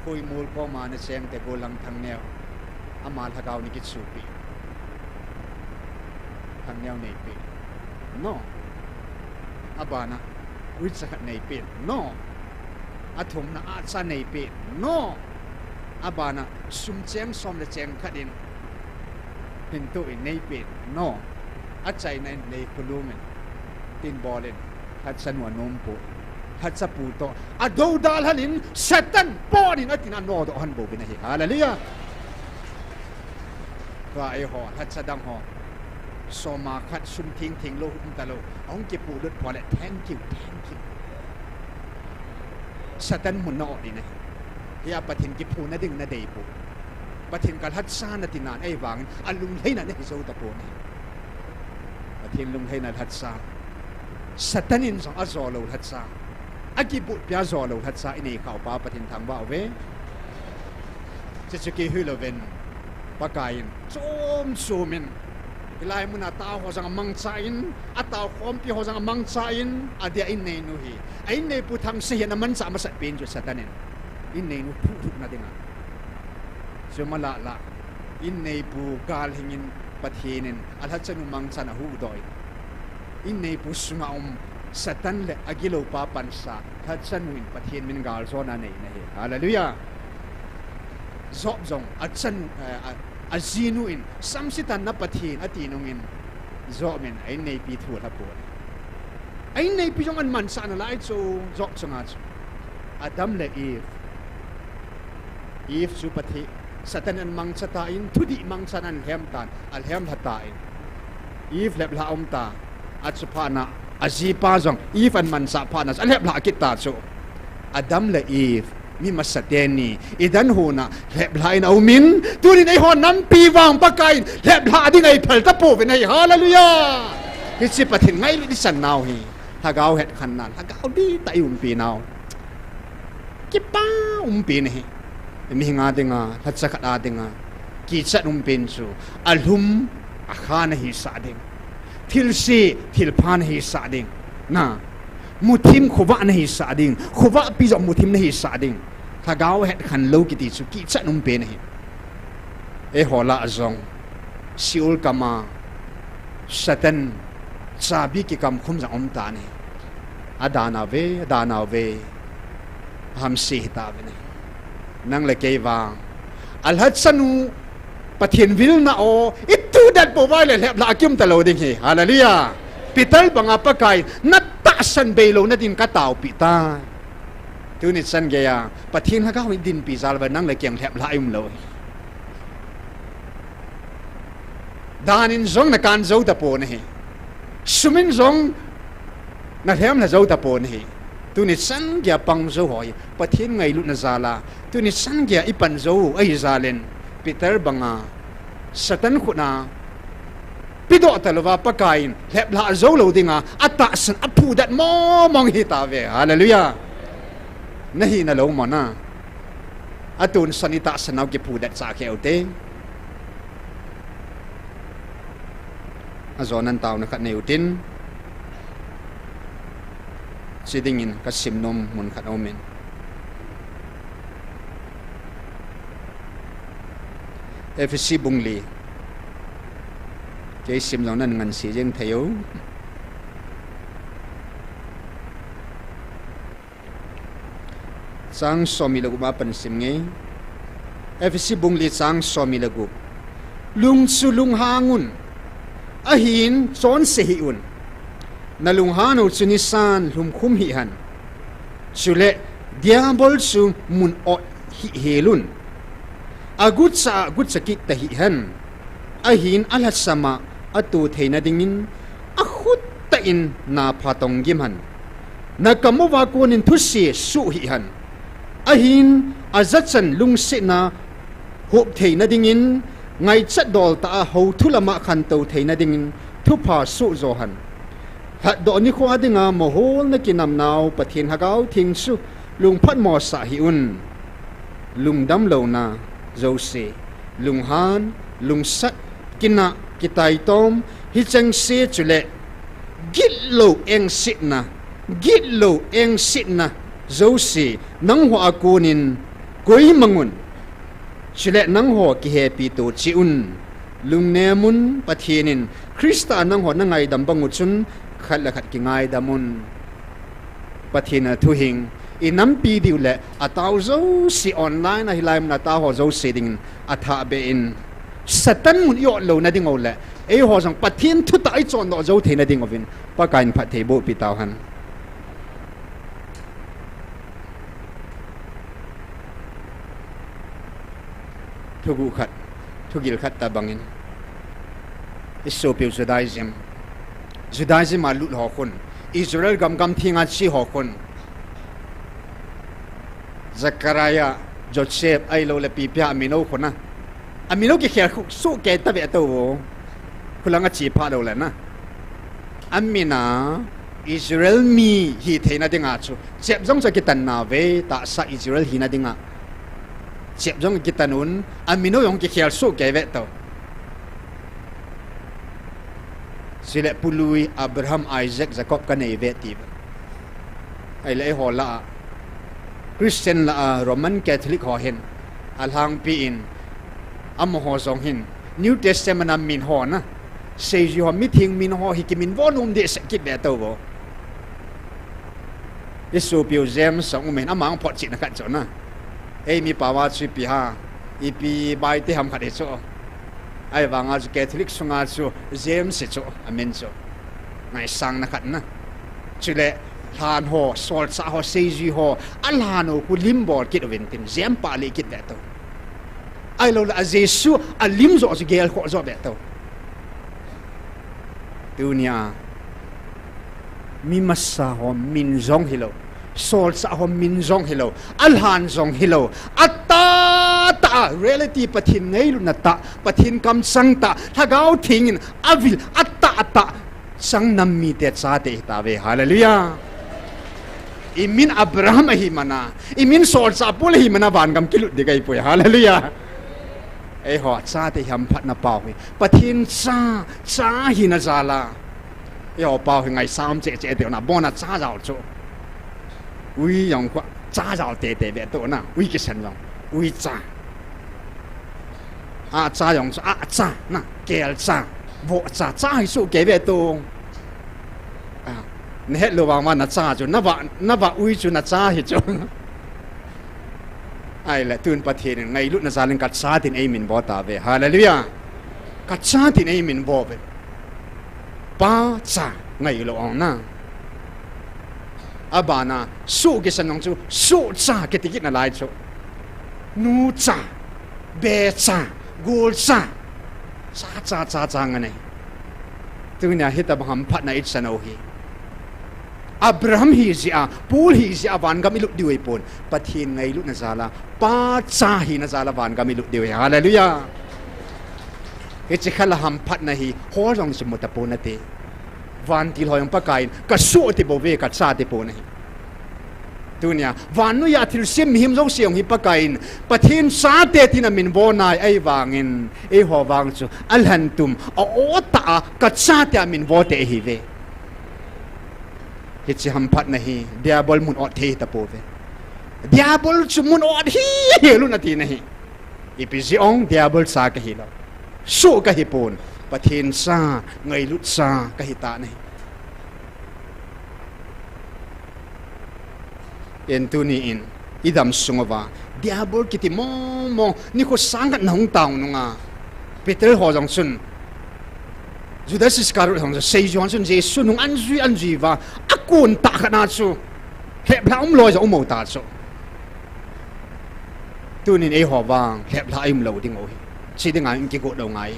koi mul ko ma na seng te golang Thangneo amal hagaw ni kitsupi Thangneo nei pe no abana wit sakat nei pe no athum na acha nei pe no abana sum cheng som le cheng khadin pintu in nei pe no achai nei nei kulumen tin bolen hatsan wa nom po hatsa pu to ado dal hanin satan ponin atin no do han bo binahi hallelujah wa ai ho hatsa dam ho soma khat sum thing lo hum ta lo ong ke pu lut pole thank you satan mun no ni ne ya pathin ki phu na ding na dei pu pathin kal hat sa na tinan ai wang alung leina ne zo ta po ni pathin lung leina hat sa satanin song azo lo hat sa agi bu pya zo lo hat sa ini kau pa pathin thang ba ve checheki hu lo ven pakain chom sumin ilai muna ta ho sang mang chain ataw khom pi ho sang mang chain adia in nei nu hi ai nei pu thang se na man sa ma sat pen ju satanin in nei nu phu na dinga jomala la in nei pu gal hingin pathinin alha chanu mang chana hu doi in nei pu sunga satan le agilo pa pansa hatsan win pathin min gal zona nei na he hallelujah zop zong achan azinu in samsitan na pathin atinung in zomen ai nei pi thu la po ai nei pi jong an man sa na lai chu zok changa chu adam le if chu pathi satan an mang chata in thudi mang chanan hem tan al hem hata in if lep la ta achupana azipa jong if an man sa phana al lep la kita chu adam le if mi masateni idan hona lep la in aumin tunin ai hon nam pi wang pakai lep la ding ai phal ta po ve nei hallelujah hi chi pathin ngai li san naw hi hagaw het khan nan hagaw di tai pi naw ki pa pi nei mi nga dinga hatsa khat dinga ki chat pen chu alhum akhana hi sa ding thilsi thilphan hi sa ding na muthim khowa na hi sa ding khowa pi jo muthim na hi sa ding thagaw het khan lo ki ti chu ki chat pen hi e hola azong siul kama satan sabi ki kam khum za ta ni adana ve ham si ta ve nang le ke wang al hat sanu pathian vil na o itu dat po vai le la kim ta lo ding hi hallelujah pital banga pakai na ta san be lo na din ka tau pi ta tu ni san ge ya pathian ha ka wi din pi zal ba nang le kyang thep la im lo danin zong na kan zo ta po ne sumin zong na hem na zo ta po ne tu ni san ge pang zo hoi pathian ngai lu na zala tu ni san ge ipan zo ai zalen Peter banga satan khuna pido talwa pakain lep la zo lo dinga ata san apu dat mo mong hi ta ve hallelujah nahi na lo mo na atun sanita sanaw ke pu dat sa ke ote azonan taw na khat ne utin sidingin ka simnom mun khat omen FC bungli cái sim lòng nan ngan si jeng thayo sang somi lagu ba pan sim nge FC bungli sang somi lagu lung su lung hangun ahin chon se hi un na lung hanu chuni san lum khum hi han chule diabol su mun o hi helun agut sa kit tahi han ahin alat sama atu theina dingin akhut ta in na phatong gim han nakamowa konin thusi su hi han ahin azachan lungse na hop theina dingin ngai chat dol ta ho thulama khan to theina dingin thupa su zo han hat do ni khwa dinga mohol na kinam naw pathin hagaw thing su lungphat mo sa hi un lungdam lo na Jose lung han lung sat kina kitai tom hi chang se chule gitlo eng sit na Jose nang ho akunin koi mangun chule nang ho ki happy to chiun lung nemun pathinin Krista nang ho na ngai dam bangu chun khat la khat ki ngai damun pathina thu hing inam pi diu le ataw zo si online a hilaim na ta ho zo setting atha be in satan mun yo lo na ding ole e ho jang pathin thu tai chon do zo theina ding ovin pa kain pha the bo pi taw han thugu khat thugil khat ta bangin iso pe judaism alut ho khun Israel gam thinga chi ho khun Zakaria Joseph ai lo le pi pia amino khona amino ki khia su ke ta be to khulanga chi pha lo la na amina Israel mi hi theina dinga chu chep jong cha ki tan na ve ta sa Israel hi na dinga chep jong ki tanun amino yong ki khia su ke ve to sile pului Abraham Isaac Jacob ka nei ve ti ai le ho la Christian la Roman Catholic ho hen alhang pi in am ho zong hin New Testament am min ho na sei ji ho meeting min ho hi ki min vonum de se ki be to bo Yesu piu zem song men amang phot chi na khat cho na ei mi pawa chi pi ha i pi bai te ham khat e cho ai wanga ju Catholic sunga chu zem se cho amen cho ngai sang na khat na chule han ho sol sa ho seji ho alhano ku limbor kit ventin zem pa le kit dato ai lo la jesu alim zo zo gel ko zo beto dunia mi masa ho min zong hilo sol sa ho min zong hilo alhan zong hilo atta ta reality pathin ngei lu na ta pathin kam sang ta thagau thingin avil atta sang nam mi te cha te ta ve hallelujah imin Abraham hi mana imin sol sa pul hi mana van gam kilut de gai poi hallelujah e ho cha te ham phat na pau pathin cha hi na zala e ho pau ngai sam che de na bona cha jao cho ui yong kwa cha jao te be to na ui ki san jong ui cha a cha yong a cha na kel cha vo cha hi su ke be to hết lô vàng mà nát cha chú nát vạ uy chú nát cha hết chú ai lại tuân bắt hiện ngày lúc nát cha lên cắt cha thì ai mình bỏ ta về hallelujah cắt cha thì ai mình bỏ về ba cha ngày lúc ông na abana su cái sân ông chú su cha cái tiết na lại chú nu cha be cha gol cha cha ngay này tôi nhà hít tập ham phát này ít sân ô hi Abraham hi zia Paul hi zia van gam iluk diwi pon pathin ngai lu na zala pa cha hi na zala van gam iluk diwi hallelujah ke chikhala ham phat na hi ho rong simot pon na te van til hoyang pakain ka su ti bo ve ka cha te pon hi tunia van nu ya thil sim him zo siong hi pakain pathin sa te tin min bo nai ai wangin e ho wang chu alhan tum o ta ka cha te min bo te hi ve hit si hampat nahi diabol mun ot the ta pove diabol chu mun ot hi lu na ti nahi ipizi ong diabol sa ka hi lo su ka hi pon pathin sa ngai lut sa ka hi ta nahi en tu ni in idam sungova diabol kiti mo ni ko sangat nang taw nunga peter ho jong sun Judas Iscariot hong sei John sun Jesu nung anjui va akun ta kana chu hep la loi zo mo ta chu tunin e ho wang hep la im lo ding o hi chi ding ai ki ko do ngai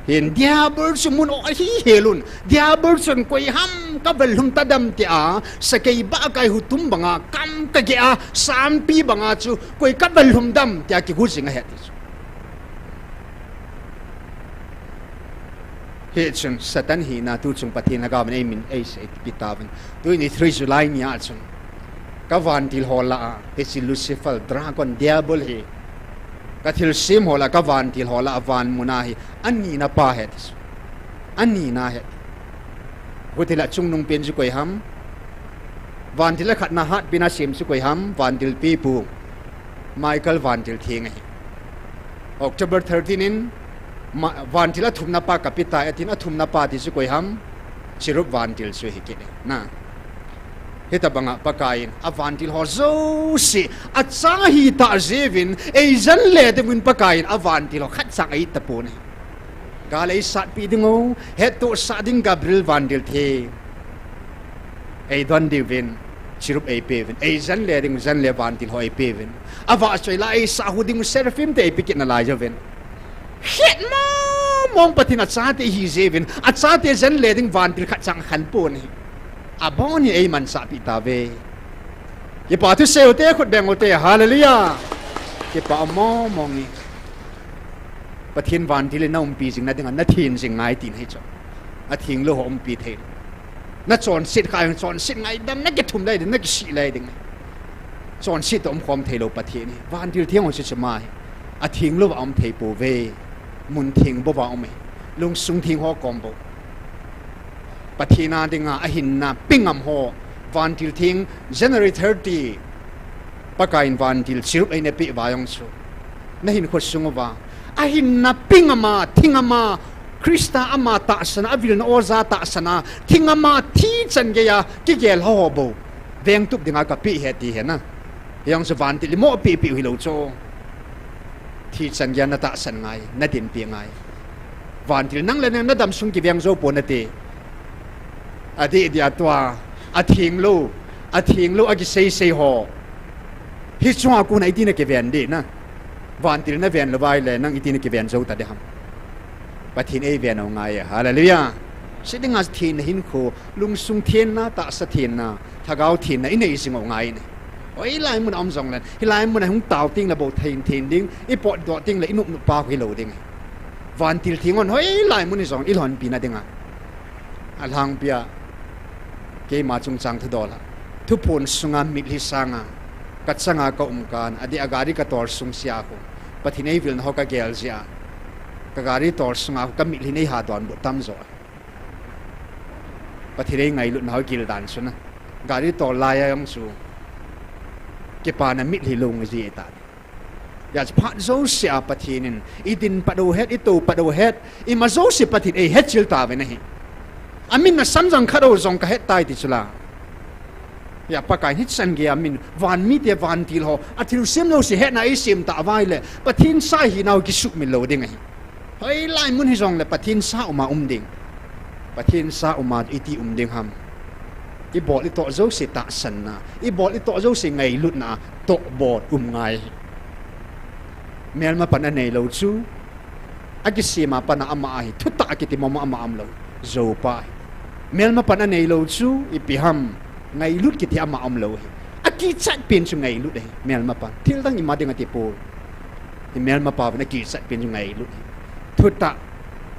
hin diabol chu mun o hi helun diabol sun koi ham ka bel hum ta dam ti a sakei ba kai hutum banga kam ka ge a sam pi banga chu koi ka bel hum dam ti a ki gu singa het he chung satan hi na tu chung pathin na ga ban ai min ai se pitavan tu ni 3 July nya chung ka van til hola he si Lucifer dragon diabol hi ka thil sim hola ka van til hola avan muna hi ani na pa het ani na het hotila chung nung pen ju koi ham van til khat na hat bina sim su koi ham van til pi pu Michael van til thing hi October 13 in van til athum na pa kapita atin athum na pa ti su koi ham sirup van til su hi ke na heta banga pakain avan til ho zo si acha hi ta zevin ei zan le de mun pakain avan til ho khat sang ai ta pu ne galai sat pi dingo het to sa ding Gabriel van til the ei don divin sirup ei pevin ei zan le ding zan le van til ho ei pevin ava choi la ei sa hu ding serafim te epikit na la javen het mong patin at sa te hi zevin at sa te zan le ding van til khat sang khan pu ne aboni ay man sa pitave ye pa tu seo te khut beng te hallelujah ye pa mo mongi pathin van til na pi jing na ding na thin jing ngai tin he cho a thing lo hom pi the na chon sit khai chon sit ngai dam na ke thum dai na ke si lai ding chon sit om khom thelo pathin ni van til thiang ho se chmai a thing lo om thei po ve mun thing bo ba om lung sung thing ho kom bo pathina dinga ahinna pingam ho van til thing January 30 pakain van til sirup ai ne pi wayong chu na hin khot sungwa ahinna pingama thingama Krista ama ta sana avil na oza ta sana thingama thi chan ge ya ki gel ho bo veng tup dinga ka pi he ti he na yang se van til mo pi pi hi lo cho thi chan ya na ta san ngai na din pi ngai van til nang le na dam sung ki veng zo po na te adi dia tua athing lo agi sei ho hi chwa ku na itina ke ven de na van til na ven lawai le nang itina ke ven zo ta de ham pathin ei ven au ngai hallelujah siding as thin hin kho lung sung thien na ta sa thien na thagau thin na inei sing au ngai ne oi lai mun om jong lan hi lai mun hung tau ting la bo thin ding i pot do ting la inu pa hi lo ding van til thingon hoi lai mun ni jong i lon pi na dinga alhang pia ke ma chung chang thodola thu pon sunga mitli sanga katsanga ka umkan adi agari ka tor sung sia ko pathinei vil na ka gel sia ka gari tor sunga ka mitli nei ha don bu tam zo pathinei ngai lu na gil dan suna gari tor la ya yong su ke pa na mitli lung ji ta ya phat zo sia pathinin idin pado het itu pado het i ma zo si pathin ei het chil ta ve nahi amin na samjang khado zong ka het tai ti chula ya pakai hit san ge amin van mi te van til ho athil sem lo si het na ai sim ta vai le pathin sa hi nau ki suk min lo ding ai hoi lai mun hi zong le pathin sa uma ding pathin sa uma iti ding ham i bol i to zo si ta san na i bol i to zo si ngai lut na to bot ngai mel ma pan nei lo chu agi sima pana ama ai thuta ki ti mama ama am lo zo pa mel ma pan nei lo chu i pi ham ngai lut ki ti ama am lo aki chat pin chu ngai lut mel ma pan til dang i ma ding ati po i mel ma pa na ki chat pin chu ngai lut thuta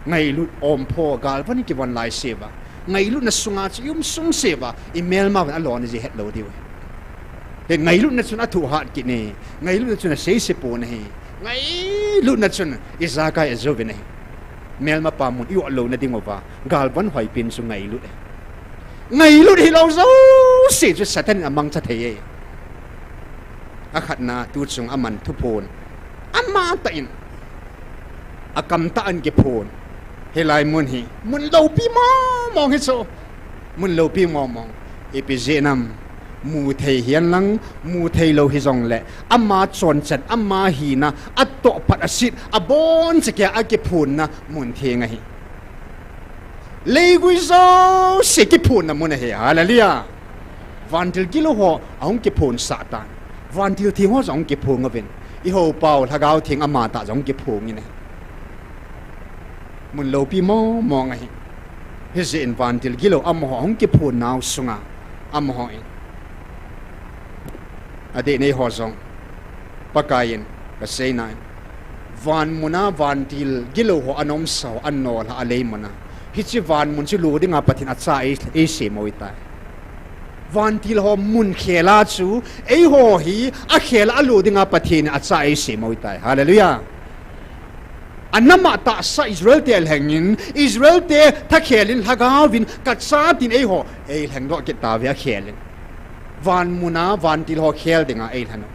ngai lut om pho gal pani ki wan lai seva ngai lut na sunga chi yum sung seva i mel ma van alon ji het lo di he ngai lut na chuna thu hat ki ne ngai lut na chuna sei se po ne ngai lut na chun izaka ezo ne mel ma pa mun yu lo na ding ova gal van hoi pin su ngai lut hi lo zo se chu satan amang cha thei akhat na tu chung aman thu phon amma ta in akam ta an ge phon helai mun hi mun lo pi ma mong hi so mun lo pi mong epizenam mu thei hian lang mu thei lo hi zong le amma chon chat amma hi na atto pat asit abon che kya ake phun na mun thenga hi legui zo se ki phun na mun he hallelujah vantil kilo ho aung ki phun satan vantil thi ho zong ki phun ngaven i ho pau thagau thing amma ta zong ki phun ni ne mun lo pi mo mong hi he zen vantil kilo am ho aung ki phun naw sunga am ho ade nei ho zong pakayin ka sei nai van muna van til gilo ho anom saw annol ha alei mana hichi van mun chi lu dinga pathin acha e se moi tai van til ho mun khela chu e ho hi a khela lu dinga pathin acha e se moi tai hallelujah anama ta sa Israel te hangin Israel te tha khelin hagawin ka cha tin e ho e hang do ke ta ve khelin van muna van til ho khel dinga e hanu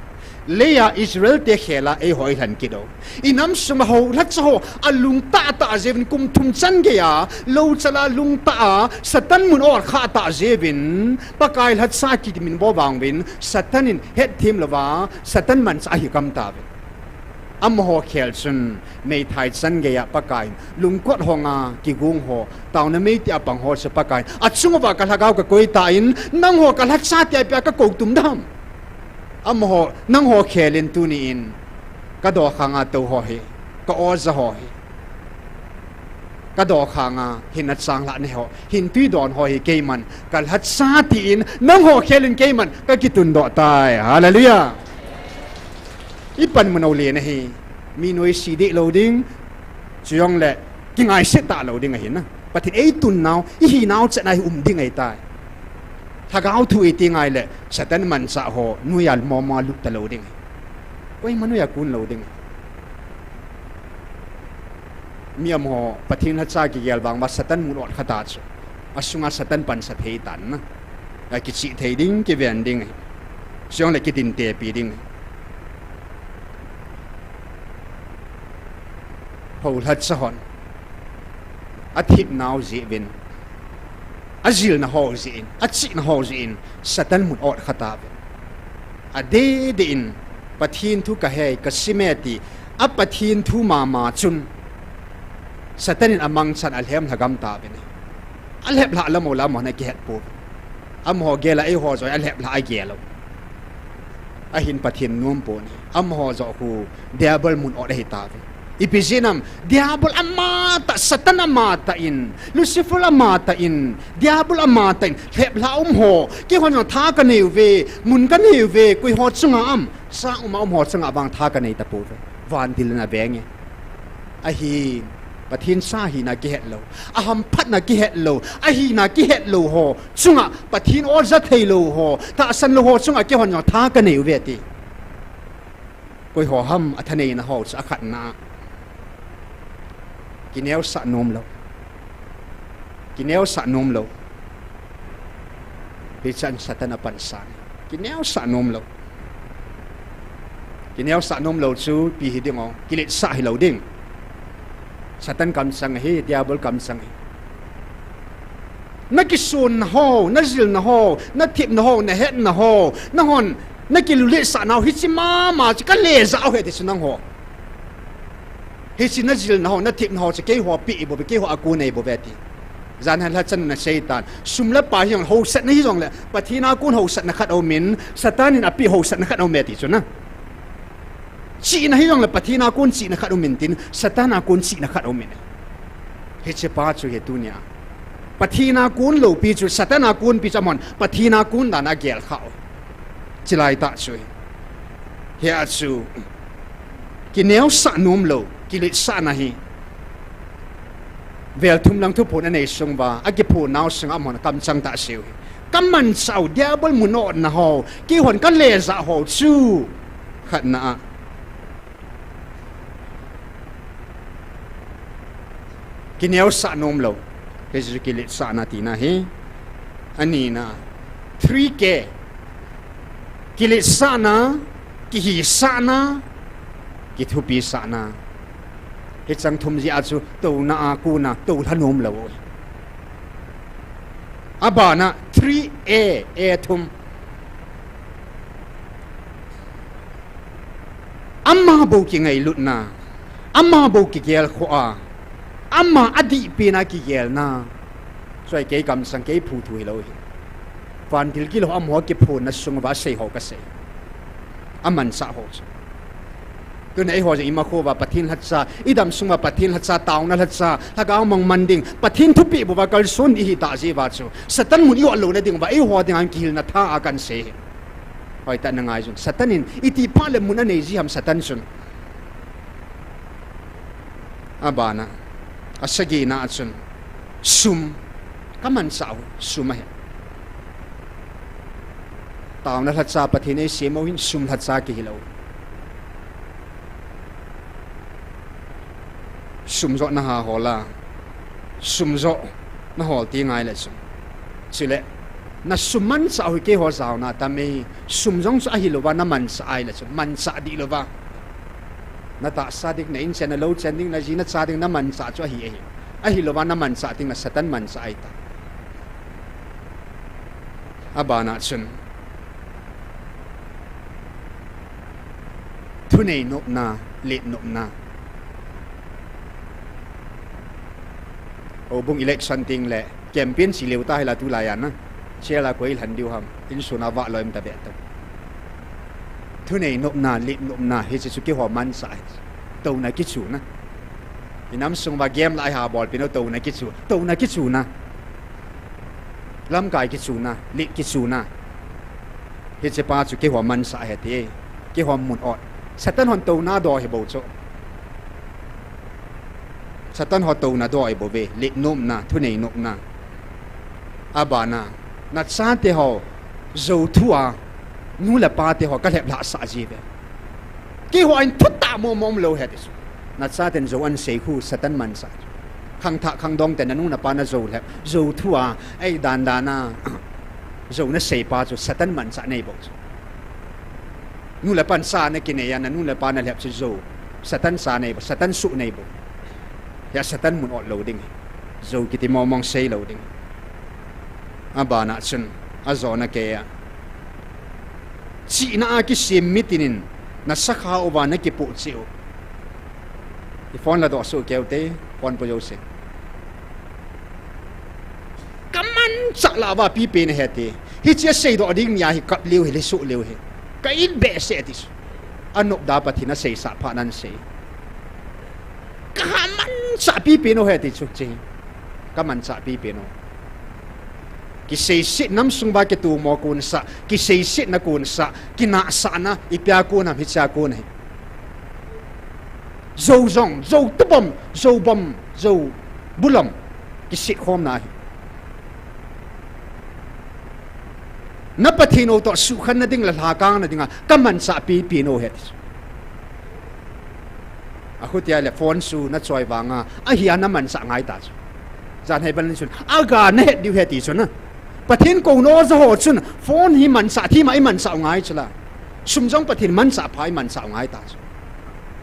leya Israel te khela e hoi han kido inam suma ho lat ho alung ta ta zevin kum thum chan ge ya lo chala lung ta satan mun or kha ta zevin pakai lat sa ki min bo wang win satanin het thim lawa satan man sa hi kam ta am ho khel sun mei thai chan ge ya pakai lung kot honga ki gung ho taw na mei ti apang ho sa pakai achunga ba ka lagaw ka koi ta in nang ho ka lat sa ti pa ka ko tum dam am ho nang ho khelin tu ni in ka do khanga to ho he ka o za ho he ka do khanga hin at sang la ne ho hin tui don ho he ke man kal hat sa ti in nang ho khelin ke man ka kitun do tai hallelujah ipan mano le na he mi noi si de loading chiong le kingai se ta loading a hin na patin ei tun naw I hi naw cha nai ding ai tai thagau thu iti ngai le satan man sa ho nuyal mo ma luk ta loading koi manu ya kun loading miam ho pathin ha cha ki gel bang ma satan mun ot khata chu asunga satan pan sa thei tan na la ki chi thei ding ki ven ding siong le ki tin te pi ding ho lat sa hon athip naw ji vin azil na ho zin achi na ho zin satan mun ot khata ade de in pathin thu ka he ka simeti a pathin thu ma chun satanin amang chan alhem hagam ta ben alhep la la mo la mo na ke het pu am ho gela e ho zo alhep la ai gelo a hin pathin num pon am ho zo hu diabol mun ot he ta ipisinam diabol amata satan amata in lucifer amata in diabol amata in lep la ho ki hon tha ka nei ve mun ka nei ve koi ho chunga am sa ho chunga bang tha ka nei ta pu van dil na benge a hi pathin sa hi na ki het lo aham phat na ki het lo a hi na ki het lo ho chunga pathin or za thei lo ho ta san lo ho chunga ki hon tha ka nei ve ti koi ho ham athanei na ho cha khat na kineo sa nom lo pichan satan pansan kineo sa nom lo chu pi hi ding o kilit sa hi lo ding satan kam sang hi diabol kam sang hi na kisun ho na zil na ho na thip na ho na het na ho na hon na kilule sa na hi chi ma chi ka le za he ti sunang ho hi chi na zil na ho na thip na ho chi ke ho pi bo ke ho aku nei bo beti zan han la chan na shaitan sumla pa hiang ho sat na hi jong le pathina kun ho sat na khat au min satanin api ho sat na khat au me ti chuna chi na hi jong le pathina kun chi na khat au min tin satana kun chi na khat au min he che pa chu he tu nia pathina kun lo pi chu satana kun pi chamon pathina kun da na gel khao chilai ta chu he a chu ki neo sa num lo ki le sa na hi vel thum lang thu pon anei sung ba a ki phu naw sung amon kam chang ta siu kam man sau diabol munot na ho ki hon kan le za ho chu khat na ki neo sa num lo Hesu kilit sa natin na he ani na 3K kilit sana kihi sana kithupi sana hitsang thumji achu to na aku na to thanom lo abana 3A thum amma bo ki ngai lut na amma bo ki gel khoa amma adi pina ki gel na soi ke kam sang ke phu thui lo fan til ki lo am ho ki phun na sung ba sei ho ka sei aman sa ho tu nei ho ima kho ba pathin hatsa idam sunga pathin hatsa taung na hatsa laga mong manding pathin thupi bo ba kal sun hi ta ji ba chu satan mun yo lo na ding ba ho ding an kil na tha akan se hoi ta na ngai jun satanin iti pa le mun nei ji ham satan sun abana asagi na atsun sum kaman sao sum he taw na hatsa pathine semo hin sum hatsa ki hilo sum zo na ha hola sum zo na hol ti ngai le sum sile na suman sa ho ke ho sao na ta me sum jong sa hi lo wa na man sa ai le sum man sa di lo wa na ta sadik na in chen na lo chen ding na ji na sa ding na man sa cho hi a hi lo wa na man sa ting na satan man sa ai ta abana chun thu nei no na le no na o bung election ting le campaign si leu ta hai la tu la yan na che la koi han diu ham in suna wa loim ta be ta thu nei no na le no na he chu ke ho man sa to na ki chu na inam sung ba game lai ha bol pino to na ki chu na lam kai ki chu na le ki chu na he che pa chu ke ho man sa he te ke ho mun ot satan hon to na do he bo cho satan ho to na do ai bo ve le nom na thu nei nom na abana na sa te ho zo thua nu la pa te ho ka lep la sa ji ve ki ho in thut ta mo mom lo he te na sa ten zo an sei khu satan man sa khang tha khang dong te na nu na pa na zo lep zo thua ai dan da na zo na sei pa cho satan man sa nei bo nu la pan sa na kine ya na nu la pa na lep zo satan sa nei bo satan su nei bo ya satan mun ot loading zo kiti mo mong sei loading abana chun azona ke ya chi na ki sim mitinin na sakha oba na ki pu chiu I phone la do so keute pon po yo se kaman sa la ba pi pe ne hete hi che sei do ding ya hi kap liu hi le su liu hi ka in be se tis anok da pathina sei sa pha nan sei kaman sa pi pe no hete chu che kaman sa pi pe no ki sei sit nam sung ba ke tu mo kun sa ki sei sit na kun sa ki na sa na ipya ko na hi cha ko ne zo zong zo tubom zo bom zo bulam ki sit khom na na pathino to su khan na ding la la kang na dinga kaman sa pi pi no het a khutia le phone su na choi wanga a hian na man sa ngai ta jan hai ban sun aga na het diu heti sun na pathin ko no zo ho chun phone hi man sa thi mai man sa ngai chla sum jong pathin man sa phai man sa ngai ta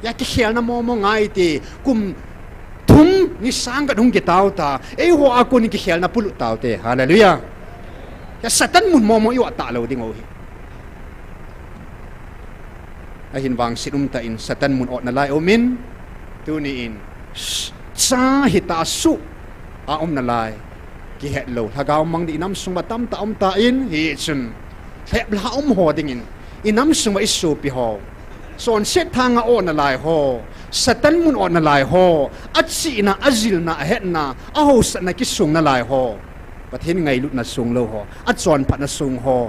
ya ki khial na mo mo ngai ti kum thum ni sang kat hung ki tau ta e ho aku ni ki khel na pulu tau te hallelujah ya satan mun mo yo ta lo ding o hi a hin wang sit ta in satan mun ot na lai o min tu ni in cha hi ta su a na lai ki het lo thagaw mang di nam sung batam ta ta in hi chun thep la ho ding in inam sung isu pi ho son set thanga o na lai ho satan mun o na lai ho achi na azil na het na a ho sa na ki sung na lai ho pathin ngai lut na sung lo ho a chon phat na sung ho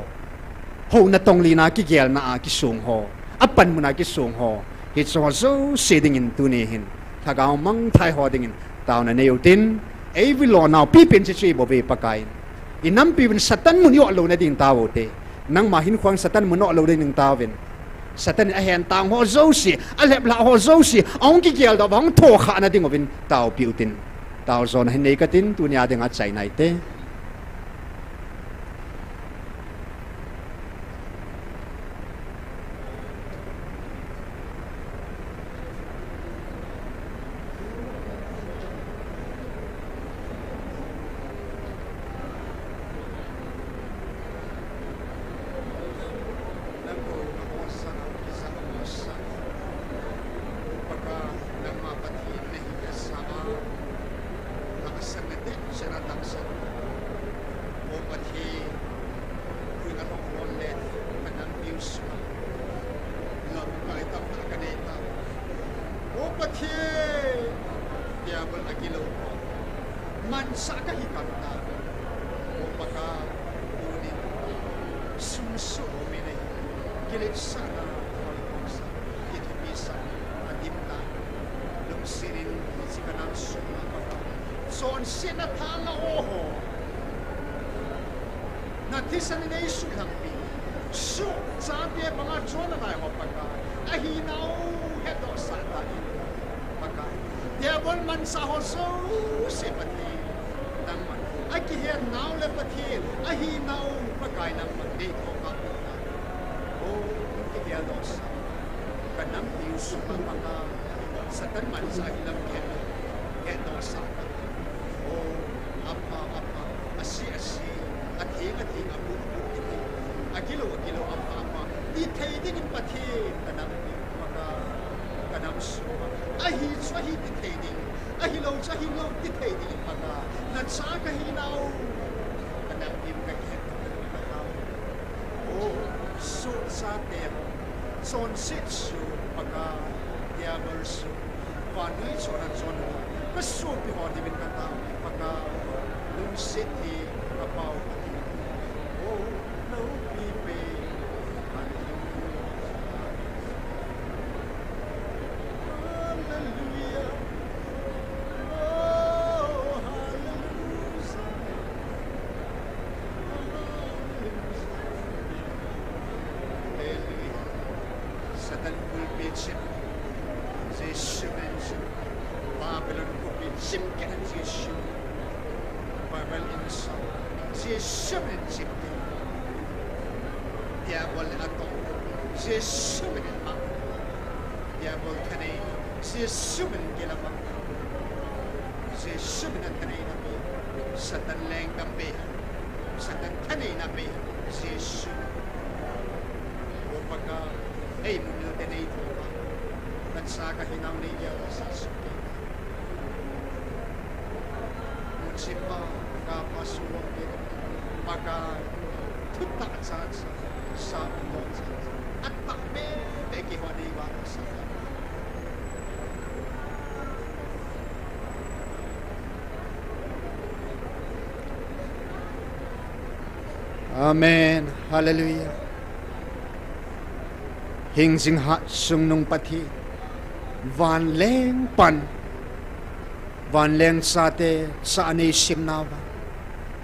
ho na tong li na ki gel na a ki sung ho apan mun na ki sung ho hi cho zo sitting in tu ni hin thagaw mang thai ho ding in taw na neu tin ei vi lo naw pi pen chi bo ve pakai inam pi bin satan mun yo lo na ding taw te nang ma hin khwang satan mun no lo ding taw ven satan a hen tang ho zo si a lep la ho zo si ong ki gel da bang tho kha na ding ovin taw pi utin taw zon hin nei ka tin tu nya ding a chai nai te Amen. Hallelujah. Hing sing hat sung nung pati. Van leng pan. Van leng sate sa ane sim nawa.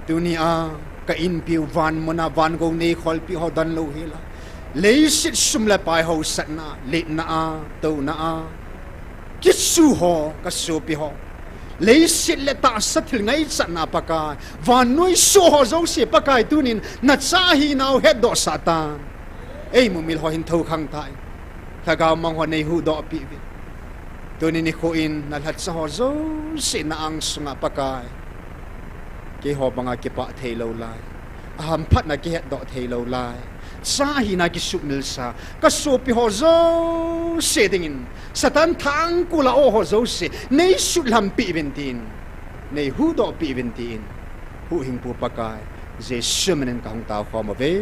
Dunia ka in piu van mona van go ne khol pi ho dan lo hila. Lei sit sum la pai ho sat na le na a to na a. Kisu ho ka su pi ho. Lấy xịt lệ ta sát thil ngay chặn na pakai và nuôi số họ dấu xịt pakai tunin na cha hi nào hết độ satan ấy mù mil ho hin thâu khang thai thà gạo mang ho nei hu độ pi vi Tôi nên khô in nà lát sa ho zo si na ang sunga pakai. Ke ho banga ke pa thei lo lai. Aham phat na ke het do thei lo lai. Sa hi na ki sup mil sa. Ka so pi ho zo se dingin. Satan thang kula o ho zo se. Nei su lam pi ventin. Nei hu do pi ventin. Hu hing pu pakai. Je shumenen ka hong tao kho ma ve.